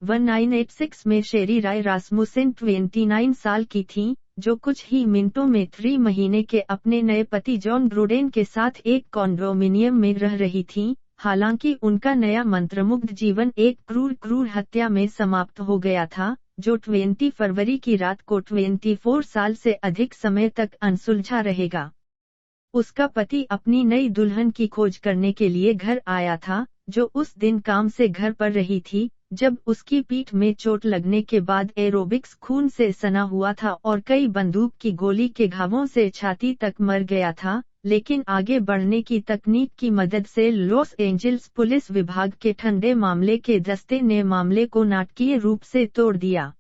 1986 में शेरी राय रासमुसेन 29 साल की थीं, जो कुछ ही मिनटों में 3 महीने के अपने नए पति जॉन ग्रूडेन के साथ एक कॉन्डोमिनियम में रह रही थीं। हालांकि उनका नया मंत्रमुग्ध जीवन एक क्रूर हत्या में समाप्त हो गया था, जो 20 फरवरी की रात को 24 साल से अधिक समय तक अनसुलझा रहेगा। उसका पति अपनी नई दुल्हन की खोज करने के लिए घर आया था, जो उस दिन काम से घर पर रही थी, जब उसकी पीठ में चोट लगने के बाद एरोबिक्स खून से सना हुआ था और कई बंदूक की गोली के घावों से छाती तक मर गया था। लेकिन आगे बढ़ने की तकनीक की मदद से लॉस एंजल्स पुलिस विभाग के ठंडे मामले के दस्ते ने मामले को नाटकीय रूप से तोड़ दिया।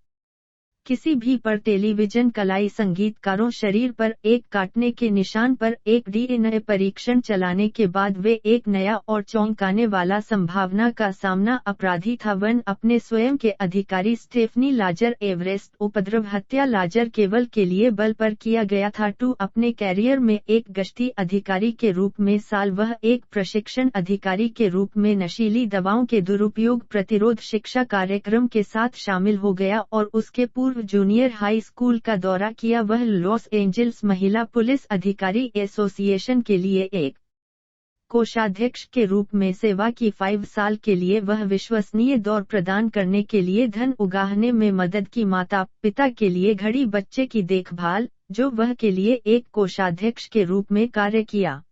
किसी भी पर टेलीविजन कलाई संगीतकारों शरीर पर एक काटने के निशान पर एक डीएनए परीक्षण चलाने के बाद वे एक नया और चौंकाने वाला संभावना का सामना अपराधी था। वन अपने स्वयं के अधिकारी स्टेफनी लाजर एवरेस्ट उपद्रव हत्या लाजर केवल के लिए बल पर किया गया था। 2 अपने कैरियर में एक गश्ती अधिकारी के रूप में साल वह एक प्रशिक्षण अधिकारी के रूप में नशीली दवाओं के दुरुपयोग प्रतिरोध शिक्षा कार्यक्रम के साथ शामिल हो गया और उसके पूर्व जूनियर हाई स्कूल का दौरा किया। वह लॉस एंजल्स महिला पुलिस अधिकारी एसोसिएशन के लिए एक कोषाध्यक्ष के रूप में सेवा की। 5 साल के लिए वह विश्वसनीय दौर प्रदान करने के लिए धन उगाहने में मदद की, माता पिता के लिए घड़ी बच्चे की देखभाल, जो वह के लिए एक कोषाध्यक्ष के रूप में कार्य किया।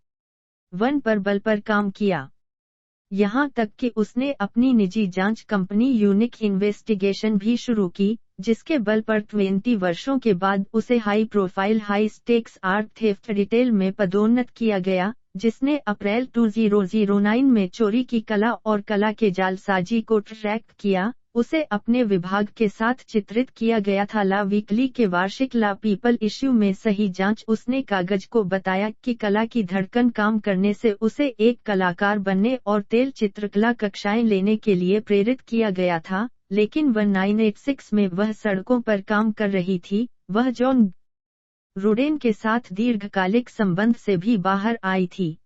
वन पर बल पर काम किया, यहाँ तक कि उसने अपनी निजी जांच कंपनी यूनिक इन्वेस्टिगेशन भी शुरू की, जिसके बल पर 20 वर्षों के बाद उसे high profile high stakes art theft detail में पदोन्नत किया गया, जिसने अप्रैल 2009 में चोरी की कला और कला के जालसाजी को ट्रैक किया। उसे अपने विभाग के साथ चित्रित किया गया था। ला वीकली के वार्षिक ला पीपल इश्यू में सही जांच उसने कागज को बताया कि कला की धड़कन काम करने से उसे एक कलाकार बनने और तेल चित्रकला कक्षाएं लेने के लिए प्रेरित किया गया था। लेकिन 1986 में वह सड़कों पर काम कर रही थी। वह जॉन ग्रूडेन के साथ दीर्घकालिक संबंध से भी बाहर आई थी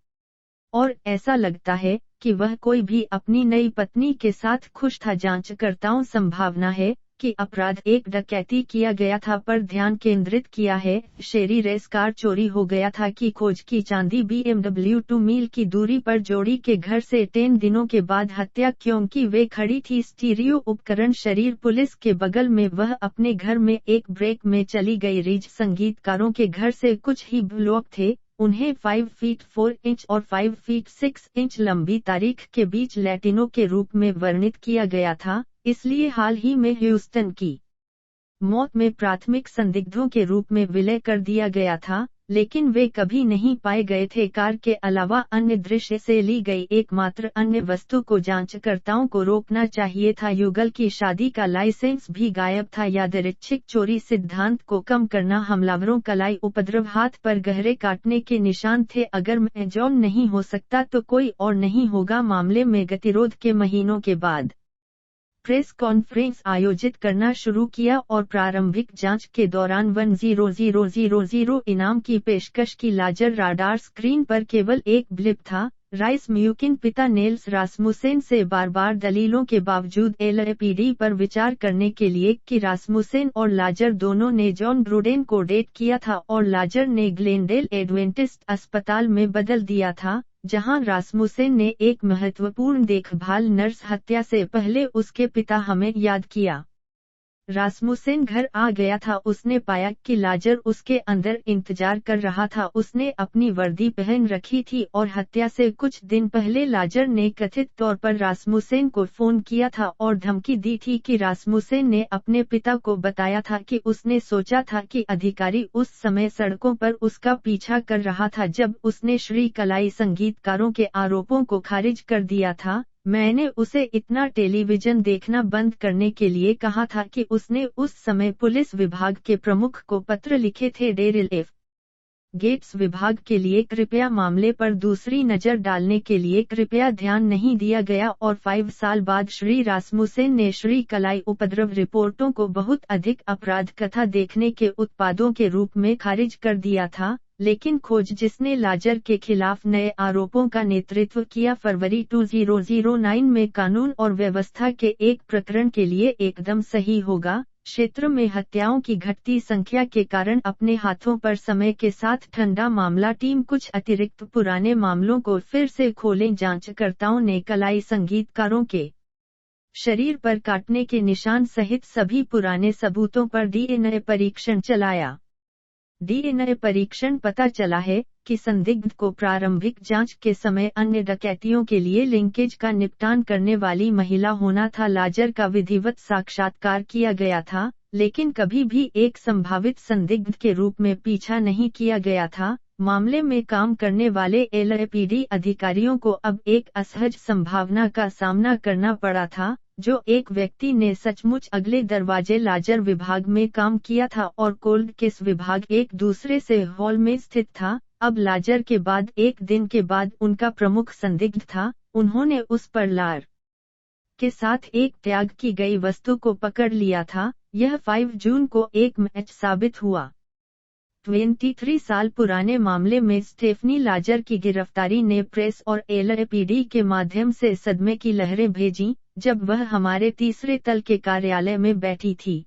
और ऐसा लगता है कि वह कोई भी अपनी नई पत्नी के साथ खुश था। जांचकर्ताओं संभावना है कि अपराध एक डकैती किया गया था पर ध्यान केंद्रित किया है। शेरी रेस कार चोरी हो गया था की खोज की। चांदी BMW 2 मील की दूरी पर जोड़ी के घर से 10 दिनों के बाद हत्या क्योंकि वे खड़ी थी। स्टीरियो उपकरण शरीर पुलिस के बगल में वह अपने घर में एक ब्रेक में चली गई। रिज संगीतकारों के घर से कुछ ही ब्लॉक थे। उन्हें 5 फीट 4 इंच और 5 फीट 6 इंच लंबी तारीख के बीच लैटिनो के रूप में वर्णित किया गया था, इसलिए हाल ही में ह्यूस्टन की मौत में प्राथमिक संदिग्धों के रूप में विलय कर दिया गया था, लेकिन वे कभी नहीं पाए गए थे। कार के अलावा अन्य दृश्य से ली गई एकमात्र अन्य वस्तु को जांचकर्ताओं को रोकना चाहिए था। युगल की शादी का लाइसेंस भी गायब था। यादृच्छिक चोरी सिद्धांत को कम करना। हमलावरों कलाई उपद्रव हाथ पर गहरे काटने के निशान थे। अगर मैं जॉन नहीं हो सकता तो कोई और नहीं होगा। मामले में गतिरोध के महीनों के बाद प्रेस कॉन्फ्रेंस आयोजित करना शुरू किया और प्रारंभिक जांच के दौरान 10000 इनाम की पेशकश की। लाजर राडार स्क्रीन पर केवल एक ब्लिप था। राइस म्यूकिन पिता नेल्स रासमुसेन से बार-बार दलीलों के बावजूद LAPD पर विचार करने के लिए कि रासमुसेन और लाजर दोनों ने जॉन ग्रूडेन को डेट किया था और लाजर ने ग्लेनडेल एडवेंटिस्ट अस्पताल में बदल दिया था, जहां रासमुसेन ने एक महत्वपूर्ण देखभाल नर्स हत्या से पहले उसके पिता हमें याद किया। रासमुसेन घर आ गया था। उसने पाया कि लाजर उसके अंदर इंतजार कर रहा था। उसने अपनी वर्दी पहन रखी थी और हत्या से कुछ दिन पहले लाजर ने कथित तौर पर रासमुसेन को फोन किया था और धमकी दी थी कि रासमुसेन ने अपने पिता को बताया था कि उसने सोचा था कि अधिकारी उस समय सड़कों पर उसका पीछा कर रहा था जब उसने श्री कलाई संगीतकारों के आरोपों को खारिज कर दिया था। मैंने उसे इतना टेलीविजन देखना बंद करने के लिए कहा था कि उसने उस समय पुलिस विभाग के प्रमुख को पत्र लिखे थे। डेरिल एफ गेट्स विभाग के लिए कृपया मामले पर दूसरी नज़र डालने के लिए कृपया ध्यान नहीं दिया गया और 5 साल बाद श्री रासमुसेन ने श्री कलाई उपद्रव रिपोर्टों को बहुत अधिक अपराध कथा देखने के उत्पादों के रूप में खारिज कर दिया था। लेकिन खोज जिसने लाजर के खिलाफ नए आरोपों का नेतृत्व किया फरवरी 2009 में कानून और व्यवस्था के एक प्रकरण के लिए एकदम सही होगा। क्षेत्र में हत्याओं की घटती संख्या के कारण अपने हाथों पर समय के साथ ठंडा मामला टीम कुछ अतिरिक्त पुराने मामलों को फिर से खोलें। जांचकर्ताओं ने कलाई संगीतकारों के शरीर पर काटने के निशान सहित सभी पुराने सबूतों पर डीएनए परीक्षण चलाया। डीएनए परीक्षण पता चला है कि संदिग्ध को प्रारंभिक जांच के समय अन्य डकैतियों के लिए लिंकेज का निपटान करने वाली महिला होना था। लाजर का विधिवत साक्षात्कार किया गया था, लेकिन कभी भी एक संभावित संदिग्ध के रूप में पीछा नहीं किया गया था। मामले में काम करने वाले एलएपीडी अधिकारियों को अब एक असहज संभावना का सामना करना पड़ा था, जो एक व्यक्ति ने सचमुच अगले दरवाजे लाजर विभाग में काम किया था और कोल्ड केस विभाग एक दूसरे से हॉल में स्थित था। अब लाजर के बाद एक दिन के बाद उनका प्रमुख संदिग्ध था। उन्होंने उस पर लार के साथ एक त्याग की गई वस्तु को पकड़ लिया था। यह 5 जून को एक मैच साबित हुआ। 23 साल पुराने मामले में स्टेफनी लाजर की गिरफ्तारी ने प्रेस और एलएपीडी के माध्यम से सदमे की लहरें भेजीं, जब वह हमारे तीसरे तल के कार्यालय में बैठी थी।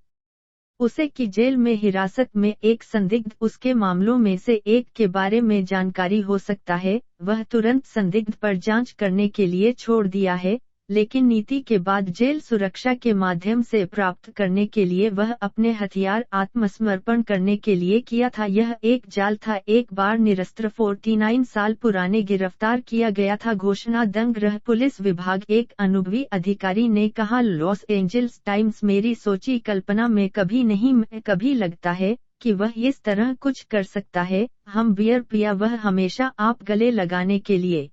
उसे की जेल में हिरासत में एक संदिग्ध उसके मामलों में से एक के बारे में जानकारी हो सकता है, वह तुरंत संदिग्ध पर जांच करने के लिए छोड़ दिया है, लेकिन नीति के बाद जेल सुरक्षा के माध्यम से प्राप्त करने के लिए वह अपने हथियार आत्मसमर्पण करने के लिए किया था। यह एक जाल था। एक बार निरस्त्र 49 साल पुराने गिरफ्तार किया गया था। घोषणा दंग रह पुलिस विभाग एक अनुभवी अधिकारी ने कहा, लॉस एंजल्स टाइम्स मेरी सोची कल्पना में कभी नहीं मैं कभी लगता है कि वह इस तरह कुछ कर सकता है। हम बियर पिया वह हमेशा आप गले लगाने के लिए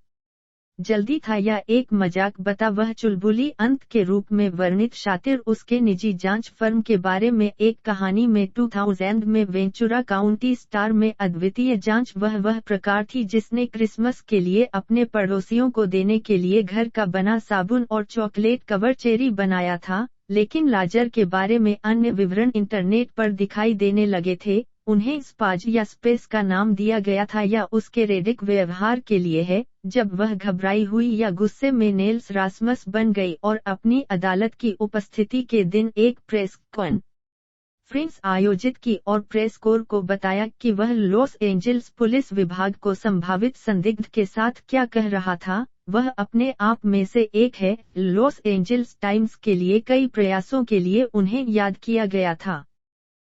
जल्दी था या एक मजाक बता वह चुलबुली अंत के रूप में वर्णित शातिर उसके निजी जांच फर्म के बारे में एक कहानी में 2000 में वेंचुरा काउंटी स्टार में अद्वितीय जांच वह प्रकार थी जिसने क्रिसमस के लिए अपने पड़ोसियों को देने के लिए घर का बना साबुन और चॉकलेट कवर चेरी बनाया था। लेकिन लाजर के बारे में अन्य विवरण इंटरनेट पर दिखाई देने लगे थे। उन्हें स्पाज या स्पेस का नाम दिया गया था या उसके रेडिक व्यवहार के लिए है, जब वह घबराई हुई या गुस्से में नेल्स रासमस बन गई और अपनी अदालत की उपस्थिति के दिन एक प्रेस कॉन्फ्रेंस आयोजित की और प्रेस कोर को बताया कि वह लॉस एंजल्स पुलिस विभाग को संभावित संदिग्ध के साथ क्या कह रहा था। वह अपने आप में से एक है। लॉस एंजल्स टाइम्स के लिए कई प्रयासों के लिए उन्हें याद किया गया था।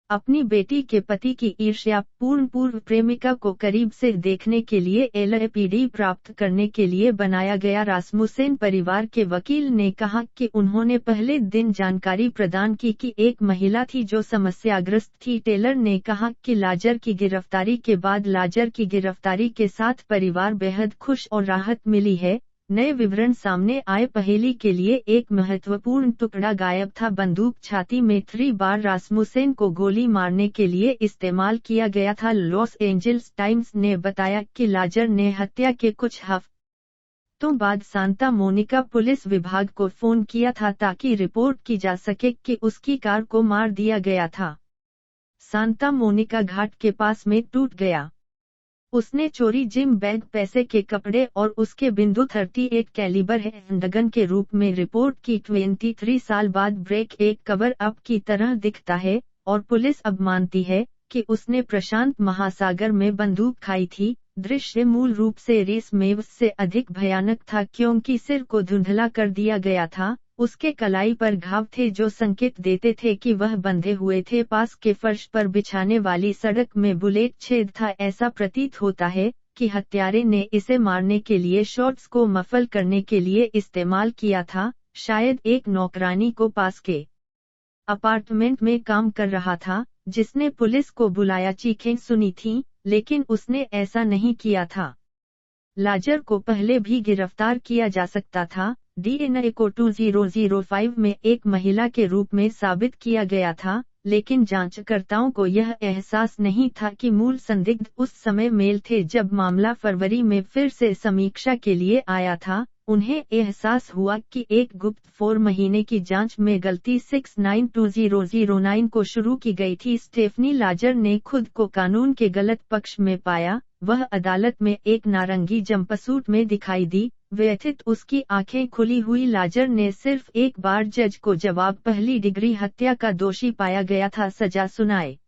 अपनी बेटी के पति की ईर्ष्यापूर्ण पूर्व प्रेमिका को करीब से देखने के लिए एलएपीडी प्राप्त करने के लिए बनाया गया। रासमुसेन परिवार के वकील ने कहा कि उन्होंने पहले दिन जानकारी प्रदान की कि एक महिला थी जो समस्याग्रस्त थी। टेलर ने कहा कि लाजर की गिरफ्तारी के बाद लाजर की गिरफ्तारी के साथ परिवार बेहद खुश और राहत मिली है। नए विवरण सामने आए। पहेली के लिए एक महत्वपूर्ण टुकड़ा गायब था। बंदूक छाती में 3 बार रासमुसेन को गोली मारने के लिए इस्तेमाल किया गया था। लॉस एंजल्स टाइम्स ने बताया कि लाजर ने हत्या के कुछ हफ्तों बाद सांता मोनिका पुलिस विभाग को फोन किया था ताकि रिपोर्ट की जा सके कि उसकी कार को मार दिया गया था। सांता मोनिका घाट के पास में टूट गया। उसने चोरी जिम बैग, पैसे के कपड़े और उसके बिंदु 38 कैलिबर हैंडगन के रूप में रिपोर्ट की। 23 साल बाद ब्रेक एक कवर अप की तरह दिखता है और पुलिस अब मानती है कि उसने प्रशांत महासागर में बंदूक खाई थी। दृश्य मूल रूप से रेस मेव्स से अधिक भयानक था क्योंकि सिर को धुंधला कर दिया गया था। उसके कलाई पर घाव थे जो संकेत देते थे कि वह बंधे हुए थे। पास के फर्श पर बिछाने वाली सड़क में बुलेट छेद था। ऐसा प्रतीत होता है कि हत्यारे ने इसे मारने के लिए शॉट्स को मफल करने के लिए इस्तेमाल किया था। शायद एक नौकरानी को पास के अपार्टमेंट में काम कर रहा था जिसने पुलिस को बुलाया, चीखें सुनी थीं, लेकिन उसने ऐसा नहीं किया था। लाजर को पहले भी गिरफ्तार किया जा सकता था। डीएनए को 2005 में एक महिला के रूप में साबित किया गया था, लेकिन जांचकर्ताओं को यह एहसास नहीं था कि मूल संदिग्ध उस समय मेल थे जब मामला फरवरी में फिर से समीक्षा के लिए आया था। उन्हें एहसास हुआ कि एक गुप्त 4 महीने की जांच में गलती 692009 को शुरू की गई थी। स्टेफनी लाजर ने खुद को कानून के गलत पक्ष में पाया। वह अदालत में एक नारंगी जंपसूट में दिखाई दी। व्यथित उसकी आंखें खुली हुई लाजर ने सिर्फ एक बार जज को जवाब पहली डिग्री हत्या का दोषी पाया गया था सजा सुनाए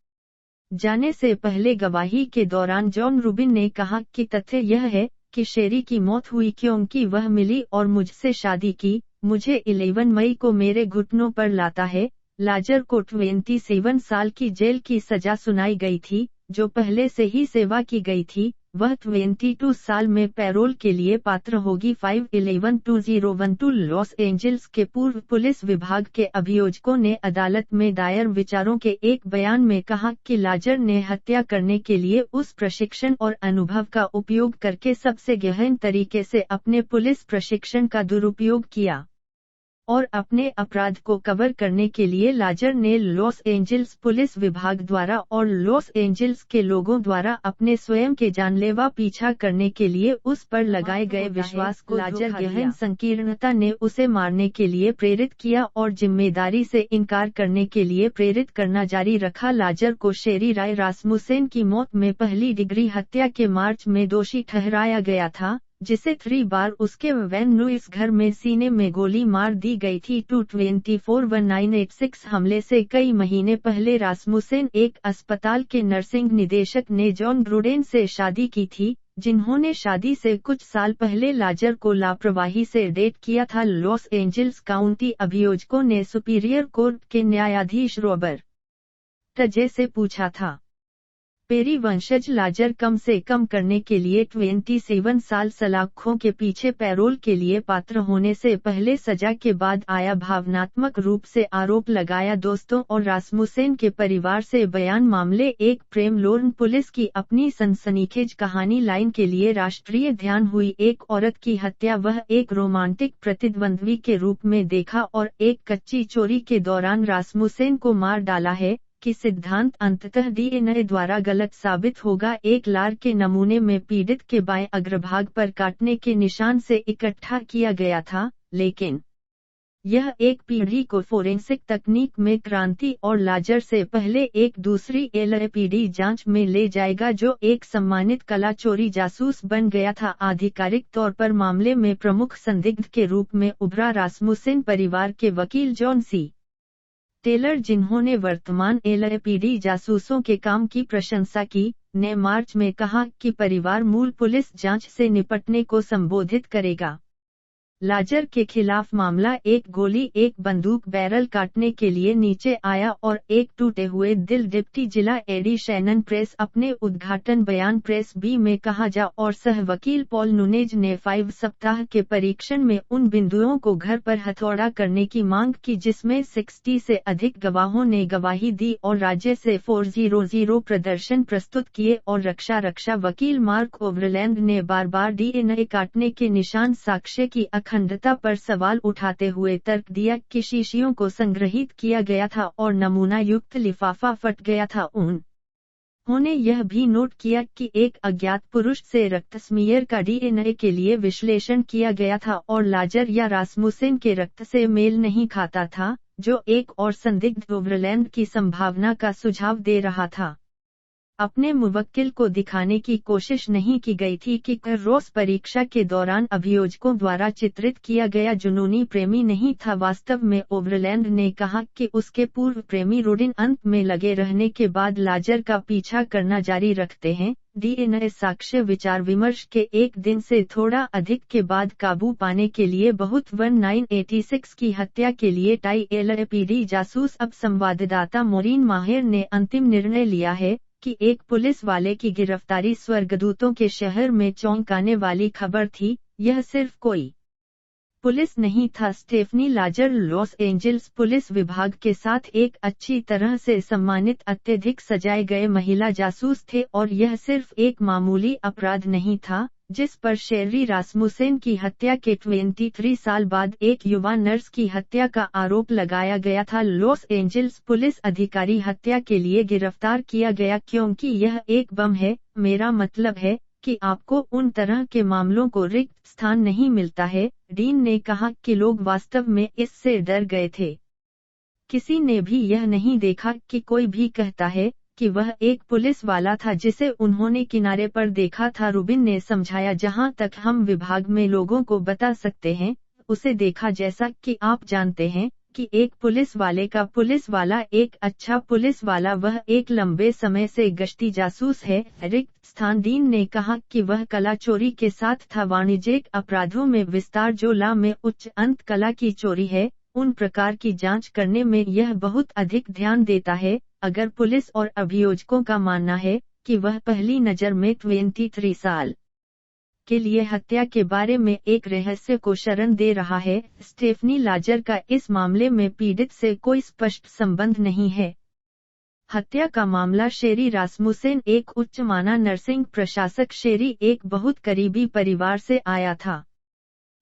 जाने से पहले गवाही के दौरान जॉन रूबिन ने कहा कि तथ्य यह है कि शेरी की मौत हुई क्योंकि वह मिली और मुझसे शादी की। मुझे 11 मई को मेरे घुटनों पर लाता है। लाजर को 27 साल की जेल की सजा सुनाई गई थी, जो पहले से ही सेवा की गई थी। वह 22 साल में पैरोल के लिए पात्र होगी। 5/11/2012 लॉस एंजल्स के पूर्व पुलिस विभाग के अभियोजकों ने अदालत में दायर विचारों के एक बयान में कहा कि लाजर ने हत्या करने के लिए उस प्रशिक्षण और अनुभव का उपयोग करके सबसे गहन तरीके से अपने पुलिस प्रशिक्षण का दुरुपयोग किया और अपने अपराध को कवर करने के लिए लाजर ने लॉस एंजल्स पुलिस विभाग द्वारा और लॉस एंजल्स के लोगों द्वारा अपने स्वयं के जानलेवा पीछा करने के लिए उस पर लगाए गए विश्वास को लाजर गहन संकीर्णता ने उसे मारने के लिए प्रेरित किया और जिम्मेदारी से इनकार करने के लिए प्रेरित करना जारी रखा। लाजर को शेरी राय रासमुसेन की मौत में पहली डिग्री हत्या के मार्च में दोषी ठहराया गया था, जिसे 3 बार उसके वैन नुइस घर में सीने में गोली मार दी गई थी। 2241986 हमले से कई महीने पहले रासमुसेन एक अस्पताल के नर्सिंग निदेशक ने जॉन ग्रुडेन से शादी की थी, जिन्होंने शादी से कुछ साल पहले लाजर को लापरवाही से डेट किया था। लॉस एंजल्स काउंटी अभियोजकों ने सुपीरियर कोर्ट के न्यायाधीश रॉबर्ट टजे से पूछा था। पेरी वंशज लाजर कम से कम करने के लिए 27 साल सलाखों के पीछे पैरोल के लिए पात्र होने से पहले सजा के बाद आया। भावनात्मक रूप से आरोप लगाया। दोस्तों और रासमुसेन के परिवार से बयान मामले एक प्रेम लोर्न पुलिस की अपनी सनसनीखेज कहानी लाइन के लिए राष्ट्रीय ध्यान हुई एक औरत की हत्या। वह एक रोमांटिक प्रतिद्वंद्वी के रूप में देखा और एक कच्ची चोरी के दौरान रासमुसेन को मार डाला है कि सिद्धांत अंततः डीएनए द्वारा गलत साबित होगा। एक लार के नमूने में पीड़ित के बाएं अग्रभाग पर काटने के निशान से इकट्ठा किया गया था, लेकिन यह एक पीढ़ी को फोरेंसिक तकनीक में क्रांति और लाजर से पहले एक दूसरी एलएपीडी जांच में ले जाएगा, जो एक सम्मानित कला चोरी जासूस बन गया था। आधिकारिक तौर पर मामले में प्रमुख संदिग्ध के रूप में उभरा रासमुसेन परिवार के वकील जॉन सी टेलर, जिन्होंने वर्तमान एलएपीडी जासूसों के काम की प्रशंसा की, ने मार्च में कहा कि परिवार मूल पुलिस जांच से निपटने को संबोधित करेगा। लाजर के खिलाफ मामला एक गोली एक बंदूक बैरल काटने के लिए नीचे आया और एक टूटे हुए दिल। डिप्टी जिला एडी शैनन प्रेस अपने उद्घाटन बयान प्रेस बी में कहा जा और सह वकील पॉल नुनेज ने 5 सप्ताह के परीक्षण में उन बिंदुओं को घर पर हथौड़ा करने की मांग की जिसमें 60 से अधिक गवाहों ने गवाही दी और राज्य से 400 प्रदर्शन प्रस्तुत किए और रक्षा वकील मार्क ओवरलैंड ने बार बार डीएनए काटने के निशान साक्ष्य की अखंडता पर सवाल उठाते हुए तर्क दिया कि शीशियों को संग्रहित किया गया था और नमूना युक्त लिफाफा फट गया था। उन्होंने यह भी नोट किया कि एक अज्ञात पुरुष से रक्त स्मीयर का डीएनए के लिए विश्लेषण किया गया था और लाजर या रासमुसेन के रक्त से मेल नहीं खाता था, जो एक और संदिग्ध ओवरलैंड की संभावना का सुझाव दे रहा था। अपने मुवक्किल को दिखाने की कोशिश नहीं की गई थी कि रोस परीक्षा के दौरान अभियोजकों द्वारा चित्रित किया गया जुनूनी प्रेमी नहीं था। वास्तव में ओवरलैंड ने कहा कि उसके पूर्व प्रेमी रूडिन अंत में लगे रहने के बाद लाजर का पीछा करना जारी रखते हैं। डीएनए साक्ष्य विचार विमर्श के एक दिन से थोड़ा अधिक के बाद काबू पाने के लिए बहुत 1986 की हत्या के लिए टाई एलएपीडी जासूस। अब संवाददाता मोरीन माहिर ने अंतिम निर्णय लिया है कि एक पुलिस वाले की गिरफ्तारी स्वर्गदूतों के शहर में चौंकाने वाली खबर थी, यह सिर्फ कोई पुलिस नहीं था। स्टेफनी लाजर लॉस एंजल्स पुलिस विभाग के साथ एक अच्छी तरह से सम्मानित अत्यधिक सजाए गए महिला जासूस थे और यह सिर्फ एक मामूली अपराध नहीं था जिस पर शेरी रासमुसेन की हत्या के 23 साल बाद एक युवा नर्स की हत्या का आरोप लगाया गया था। लॉस एंजल्स पुलिस अधिकारी हत्या के लिए गिरफ्तार किया गया क्योंकि यह एक बम है। मेरा मतलब है कि आपको उन तरह के मामलों को रिक्त स्थान नहीं मिलता है। डीन ने कहा कि लोग वास्तव में इससे डर गए थे। किसी ने भी यह नहीं देखा कि कोई भी कहता है कि वह एक पुलिस वाला था जिसे उन्होंने किनारे पर देखा था। रूबिन ने समझाया, जहां तक हम विभाग में लोगों को बता सकते हैं, उसे देखा जैसा कि आप जानते हैं कि एक पुलिस वाले का पुलिस वाला एक अच्छा पुलिस वाला वह एक लंबे समय से गश्ती जासूस है। रिक्त स्थान। डीन ने कहा कि वह कला चोरी के साथ था, वाणिज्यिक अपराधों में विस्तार जो ला में उच्च अंत कला की चोरी है, उन प्रकार की जांच करने में यह बहुत अधिक ध्यान देता है। अगर पुलिस और अभियोजकों का मानना है कि वह पहली नज़र में 23 साल के लिए हत्या के बारे में एक रहस्य को शरण दे रहा है, स्टेफनी लाजर का इस मामले में पीड़ित से कोई स्पष्ट संबंध नहीं है। हत्या का मामला शेरी रासमुसेन एक उच्च माना नर्सिंग प्रशासक। शेरी एक बहुत करीबी परिवार से आया था।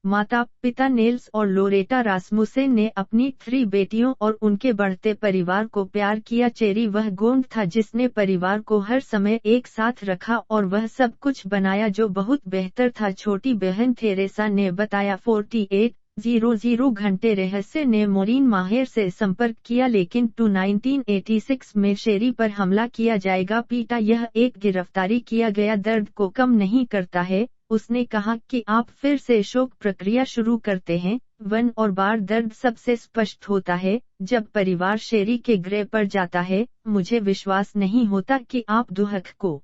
माता पिता नेल्स और लोरेटा रासमुसेन ने अपनी 3 बेटियों और उनके बढ़ते परिवार को प्यार किया। चेरी वह गोंड था जिसने परिवार को हर समय एक साथ रखा और वह सब कुछ बनाया जो बहुत बेहतर था। छोटी बहन थेरेसा ने बताया, 4800 घंटे रहस्य ने मोरीन माहिर से संपर्क किया, लेकिन 1986 में शेरी पर हमला किया जाएगा, पीटा, यह एक गिरफ्तारी किया गया दर्द को कम नहीं करता है। उसने कहा कि आप फिर से शोक प्रक्रिया शुरू करते हैं। वन और बार दर्द सबसे स्पष्ट होता है जब परिवार शेरी के गृह पर जाता है। मुझे विश्वास नहीं होता कि आप दुख को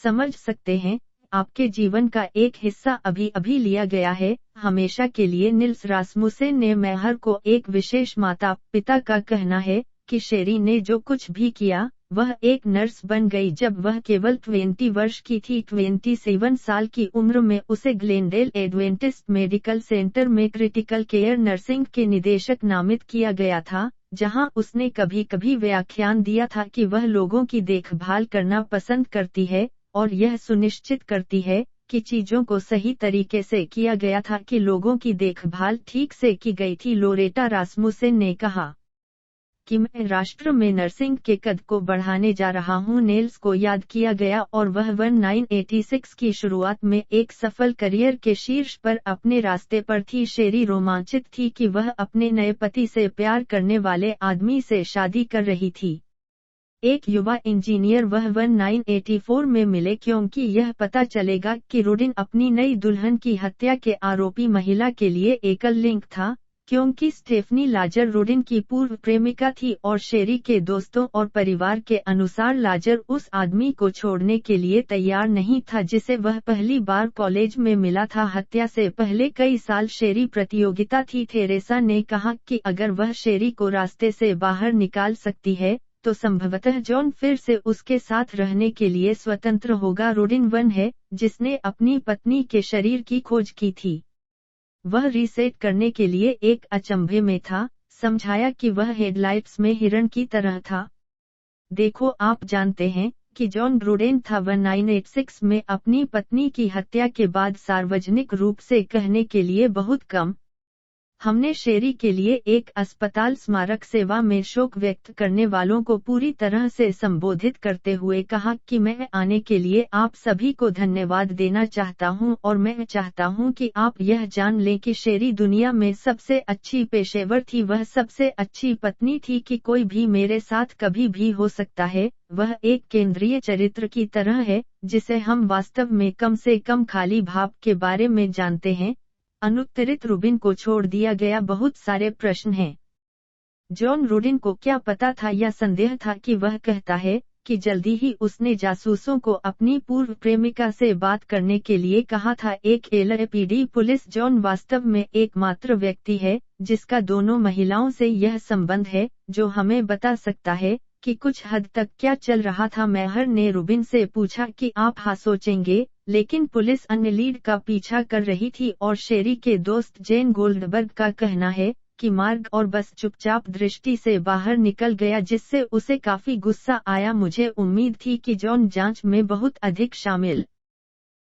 समझ सकते हैं। आपके जीवन का एक हिस्सा अभी अभी लिया गया है, हमेशा के लिए। निल्स रासमुसेन ने मेहर को एक विशेष माता पिता का कहना है कि शेरी ने जो कुछ भी किया वह एक नर्स बन गई जब वह केवल 20 वर्ष की थी। 27 साल की उम्र में उसे ग्लेनडेल एडवेंटिस्ट मेडिकल सेंटर में क्रिटिकल केयर नर्सिंग के निदेशक नामित किया गया था, जहां उसने कभी कभी व्याख्यान दिया था कि वह लोगों की देखभाल करना पसंद करती है और यह सुनिश्चित करती है कि चीजों को सही तरीके से किया गया था, कि लोगों की देखभाल ठीक से की गई थी। लोरेटा रासमुसेन ने कहा कि मैं राष्ट्र में नर्सिंग के कद को बढ़ाने जा रहा हूं। नेल्स को याद किया गया और वह 1986 की शुरुआत में एक सफल करियर के शीर्ष पर अपने रास्ते पर थी। शेरी रोमांचित थी कि वह अपने नए पति से प्यार करने वाले आदमी से शादी कर रही थी, एक युवा इंजीनियर। वह 1984 में मिले क्योंकि यह पता चलेगा कि रूडिन अपनी नई दुल्हन की हत्या के आरोपी महिला के लिए एकल लिंक था, क्योंकि स्टेफनी लाजर रूडिन की पूर्व प्रेमिका थी और शेरी के दोस्तों और परिवार के अनुसार लाजर उस आदमी को छोड़ने के लिए तैयार नहीं था जिसे वह पहली बार कॉलेज में मिला था। हत्या से पहले कई साल शेरी प्रतियोगिता थी। थेरेसा ने कहा कि अगर वह शेरी को रास्ते से बाहर निकाल सकती है तो संभवतः जॉन फिर से उसके साथ रहने के लिए स्वतंत्र होगा। रूडिन वन है जिसने अपनी पत्नी के शरीर की खोज की थी। वह रीसेट करने के लिए एक अचंभे में था, समझाया कि वह हेडलाइट्स में हिरण की तरह था। देखो, आप जानते हैं कि जॉन ग्रूडेन था 1986 में अपनी पत्नी की हत्या के बाद सार्वजनिक रूप से कहने के लिए बहुत कम। हमने शेरी के लिए एक अस्पताल स्मारक सेवा में शोक व्यक्त करने वालों को पूरी तरह से संबोधित करते हुए कहा कि मैं आने के लिए आप सभी को धन्यवाद देना चाहता हूं और मैं चाहता हूं कि आप यह जान लें कि शेरी दुनिया में सबसे अच्छी पेशेवर थी, वह सबसे अच्छी पत्नी थी कि कोई भी मेरे साथ कभी भी हो सकता है। वह एक केंद्रीय चरित्र की तरह है जिसे हम वास्तव में कम से कम खाली भाव के बारे में जानते हैं। अनुत्तरित रूबिन को छोड़ दिया गया बहुत सारे प्रश्न हैं। जॉन रूडिन को क्या पता था या संदेह था कि वह कहता है कि जल्दी ही उसने जासूसों को अपनी पूर्व प्रेमिका से बात करने के लिए कहा था। एक एलएपीडी पुलिस जॉन वास्तव में एकमात्र व्यक्ति है जिसका दोनों महिलाओं से यह संबंध है जो हमें बता सकता है कि कुछ हद तक क्या चल रहा था। मेहर ने रूबिन से पूछा कि आप हाँ सोचेंगे, लेकिन पुलिस अन्य लीड का पीछा कर रही थी और शेरी के दोस्त जेन गोल्डबर्ग का कहना है कि मार्ग और बस चुपचाप दृष्टि से बाहर निकल गया जिससे उसे काफी गुस्सा आया। मुझे उम्मीद थी कि जॉन जांच में बहुत अधिक शामिल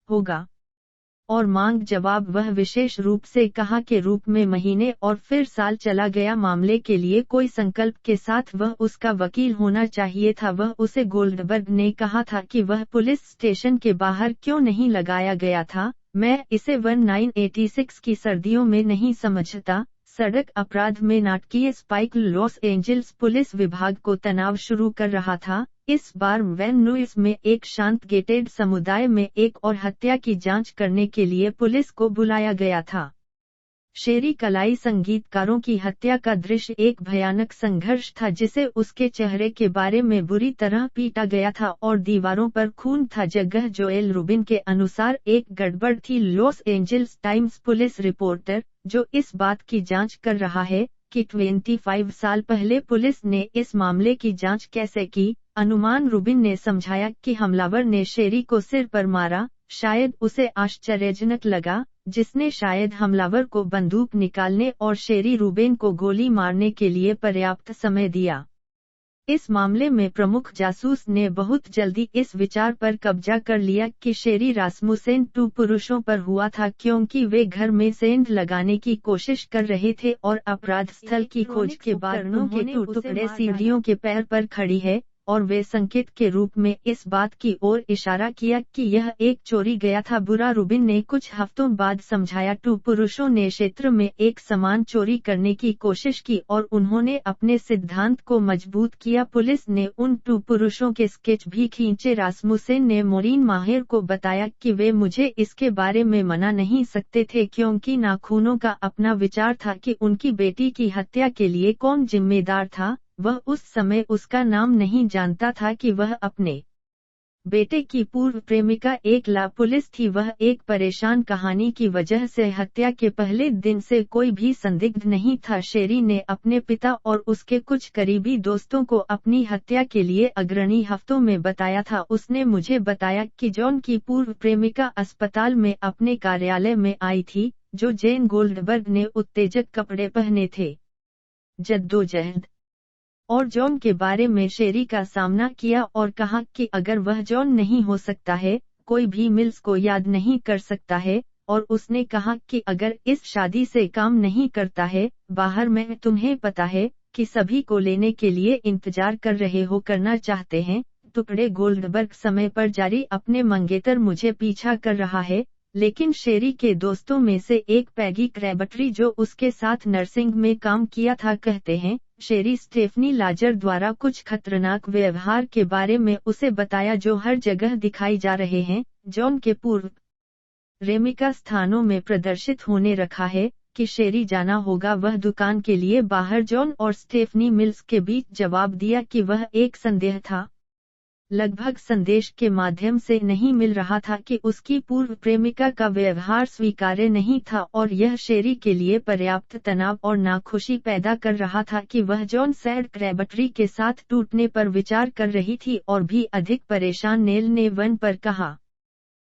होगा। और मांग जवाब वह विशेष रूप से कहा के रूप में महीने और फिर साल चला गया मामले के लिए कोई संकल्प के साथ वह उसका वकील होना चाहिए था। वह उसे गोल्डबर्ग ने कहा था कि वह पुलिस स्टेशन के बाहर क्यों नहीं लगाया गया था। मैं इसे 1986 की सर्दियों में नहीं समझता। सड़क अपराध में नाटकीय स्पाइक लॉस एंजल्स पुलिस विभाग को तनाव शुरू कर रहा था। इस बार वैन नुइस में एक शांत गेटेड समुदाय में एक और हत्या की जांच करने के लिए पुलिस को बुलाया गया था। शेरी कलाई संगीतकारों की हत्या का दृश्य एक भयानक संघर्ष था जिसे उसके चेहरे के बारे में बुरी तरह पीटा गया था और दीवारों पर खून था। जगह जोएल रूबिन के अनुसार एक गड़बड़ थी। Los Angeles Times police reporter जो इस बात की जांच कर रहा है कि 25 साल पहले पुलिस ने इस मामले की जांच कैसे की। अनुमान रूबिन ने समझाया कि हमलावर ने शेरी को सिर पर मारा। शायद उसे आश्चर्यजनक लगा जिसने शायद हमलावर को बंदूक निकालने और शेरी रूबिन को गोली मारने के लिए पर्याप्त समय दिया। इस मामले में प्रमुख जासूस ने बहुत जल्दी इस विचार पर कब्जा कर लिया कि शेरी रासमुसेन 2 पुरुषों पर हुआ था क्योंकि वे घर में सेंध लगाने की कोशिश कर रहे थे और अपराध स्थल की खोज के बाद उन्होंने टुकड़े सीढ़ियों के पैर पर खड़ी है और वे संकेत के रूप में इस बात की ओर इशारा किया कि यह एक चोरी गया था। बुरा रूबिन ने कुछ हफ्तों बाद समझाया 2 पुरुषों ने क्षेत्र में एक समान चोरी करने की कोशिश की और उन्होंने अपने सिद्धांत को मजबूत किया। पुलिस ने उन 2 पुरुषों के स्केच भी खींचे। रासमुसेन ने मोरीन माहिर को बताया कि वे मुझे इसके बारे में मना नहीं सकते थे क्योंकि नाखूनों का अपना विचार था कि उनकी बेटी की हत्या के लिए कौन जिम्मेदार था। वह उस समय उसका नाम नहीं जानता था कि वह अपने बेटे की पूर्व प्रेमिका एक ला पुलिस थी। वह एक परेशान कहानी की वजह से हत्या के पहले दिन से कोई भी संदिग्ध नहीं था। शेरी ने अपने पिता और उसके कुछ करीबी दोस्तों को अपनी हत्या के लिए अग्रणी हफ्तों में बताया था। उसने मुझे बताया कि जॉन की पूर्व प्रेमिका अस्पताल में अपने कार्यालय में आई थी जो जेन गोल्डबर्ग ने उत्तेजक कपड़े पहने थे। जद्दोजहद और जॉन के बारे में शेरी का सामना किया और कहा कि अगर वह जॉन नहीं हो सकता है कोई भी मिल्स को याद नहीं कर सकता है। और उसने कहा कि अगर इस शादी से काम नहीं करता है बाहर में तुम्हें पता है कि सभी को लेने के लिए इंतजार कर रहे हो करना चाहते हैं। टुकड़े गोल्डबर्ग समय पर जारी अपने मंगेतर मुझे पीछा कर रहा है। लेकिन शेरी के दोस्तों में से एक पैगी क्रैबट्री जो उसके साथ नर्सिंग में काम किया था कहते हैं शेरी स्टेफनी लाजर द्वारा कुछ खतरनाक व्यवहार के बारे में उसे बताया जो हर जगह दिखाई जा रहे हैं। जॉन के पूर्व प्रेमिका स्थानों में प्रदर्शित होने रखा है कि शेरी जाना होगा। वह दुकान के लिए बाहर जॉन और स्टेफनी मिल्स के बीच जवाब दिया कि वह एक संदेह था। लगभग संदेश के माध्यम से नहीं मिल रहा था कि उसकी पूर्व प्रेमिका का व्यवहार स्वीकार्य नहीं था और यह शेरी के लिए पर्याप्त तनाव और नाखुशी पैदा कर रहा था कि वह जॉन सैड क्रैबट्री के साथ टूटने पर विचार कर रही थी। और भी अधिक परेशान नेल ने वन पर कहा।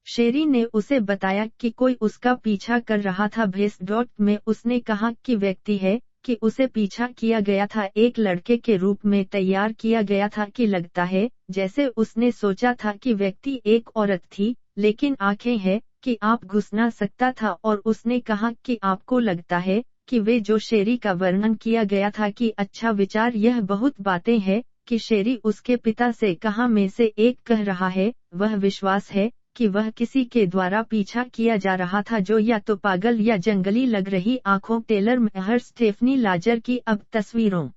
शेरी ने उसे बताया कि कोई उसका पीछा कर रहा था। भेसडॉट में उसने कहा कि व्यक्ति है कि उसे पीछा किया गया था एक लड़के के रूप में तैयार किया गया था कि लगता है जैसे उसने सोचा था कि व्यक्ति एक औरत थी लेकिन आंखें हैं कि आप घुसना सकता था। और उसने कहा कि आपको लगता है कि वे जो शेरी का वर्णन किया गया था कि अच्छा विचार यह बहुत बातें हैं कि शेरी उसके पिता से कहा में से एक कह रहा है। वह विश्वास है कि वह किसी के द्वारा पीछा किया जा रहा था जो या तो पागल या जंगली लग रही आंखों। टेलर मेहर स्टेफनी लाजर की अब तस्वीरों